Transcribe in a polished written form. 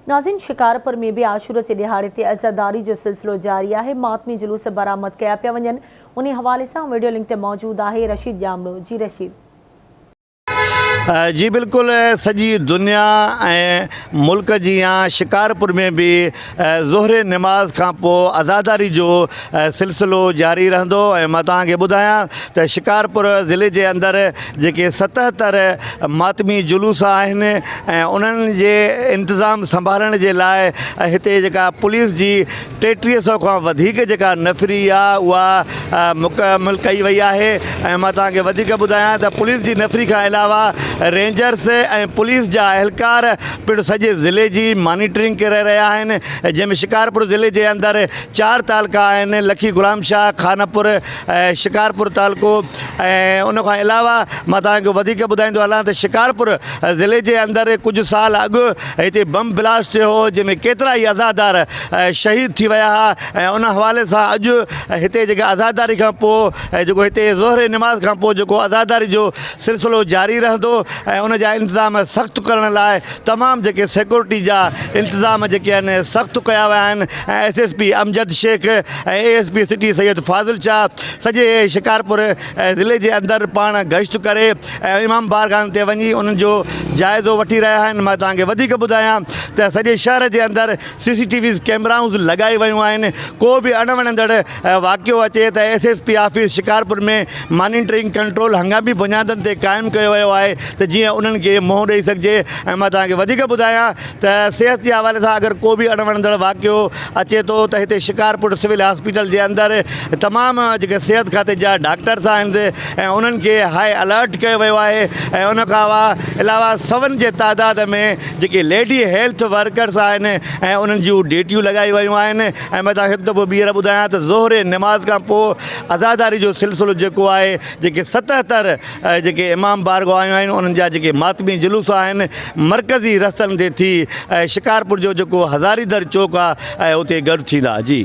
नाज़रीन, शिकारपुर में भी आशूरा जे दिहाड़े ते अज़ादारी जो सिलसिलो जारी है। मातमी जुलूस बरामद कया पिया वञनि। उन हवाले से वीडियो लिंक ते मौजूद है रशीद जामनो। जी रशीद। जी बिल्कुल, सजी दुनिया ए मुल्क जी शिकारपुर में भी ज़ोहरे नमाज का अज़ादारी जो सिलसिलो जारी रहंदो। मैं तव्हांखे ॿुधायां त शिकारपुर ज़िले के अंदर जेके 77 मातमी जुलूस आहिनि ऐं उन्हनि जे इंतज़ाम संभालण जे लाइ हिते जेका पुलिस जी 3300 खां वधीक जेका नफ़री आहे उहा मुकमल कई वई आहे। ऐं मां तव्हांखे वधीक ॿुधायां त पुलिस जी नफ़री खां अलावा रेंजर्स ऐं पुलिस जा एहलकार पिणु सॼे ज़िले जी मॉनिटरिंग करे रहिया आहिनि, जंहिंमें शिकारपुर ज़िले जे अंदरि 4 तालुका आहिनि, लखी गुलाम शाह, खानपुर, शिकारपुर तालुको। ऐं उन खां अलावा मां तव्हांखे वधीक ॿुधाईंदो हलां त शिकारपुर ज़िले जे अंदरि कुझु साल अॻु हिते बम ब्लास्ट थियो हो, जंहिंमें केतिरा ई अज़ादार शहीद थी विया हुआ। ऐं उन हवाले सां अॼु हिते जेका अज़ादारी खां पोइ जेको हिते ज़ोहरे नमाज़ खां पोइ जेको अज़ादारी जो सिलसिलो जारी रहंदो ऐं उन जा इंतज़ाम सख़्तु करण लाइ तमामु जेके सिक्योरिटी जा इंतज़ाम जेके आहिनि सख़्तु कया विया आहिनि। ऐं SSP अमजद शेख ऐं ASP सिटी सैयद फाज़िल शाह सॼे शिकारपुर ज़िले जे अंदरि पाण गश्त करे ऐं इमाम बारगाहनि ते वञी उन्हनि जो जाइज़ो वठी रहिया आहिनि। मां तव्हांखे वधीक ॿुधायां त सॼे शहर जे अंदरि CCTV कैमराऊं लॻाई वियूं आहिनि। को बि अणवणंदड़ वाक़ियो अचे त SSP ऑफिस शिकारपुर में मॉनिटरिंग कंट्रोल हंगामी बुनियादनि ते क़ाइमु कयो वियो आहे त जीअं उन्हनि खे मोह ॾेई सघिजे। ऐं मां तव्हांखे वधीक ॿुधायां त सिहत जे हवाले सां अगरि को बि अणवणंदड़ वाक़ियो अचे थो त हिते शिकारपुर सिविल हॉस्पिटल जे अंदरि तमामु जेके सिहत खाते जा डॉक्टर्स आहिनि ऐं उन्हनि खे हाई अलर्ट कयो वियो आहे। ऐं उन खां अलावा 100 जे तादाद में जेके लेडी हेल्थ वर्कर्स आहिनि ऐं उन्हनि जूं ड्यूटियूं लॻाई वियूं आहिनि। ऐं मां तव्हांखे हिकु दफ़ो ॿीहर ॿुधायां त ज़ोहरे नमाज़ खां पोइ अज़ादारी जो सिलसिलो जेको आहे जेके 77 जेके इमाम बारगाह आहिनि उन्हनि जा जेके मातमी जुलूस आहिनि मरकज़ी रस्तनि ते थी शिकारपुर जो जेको हज़ारीदर चौक आहे उते गॾु थींदा। जी।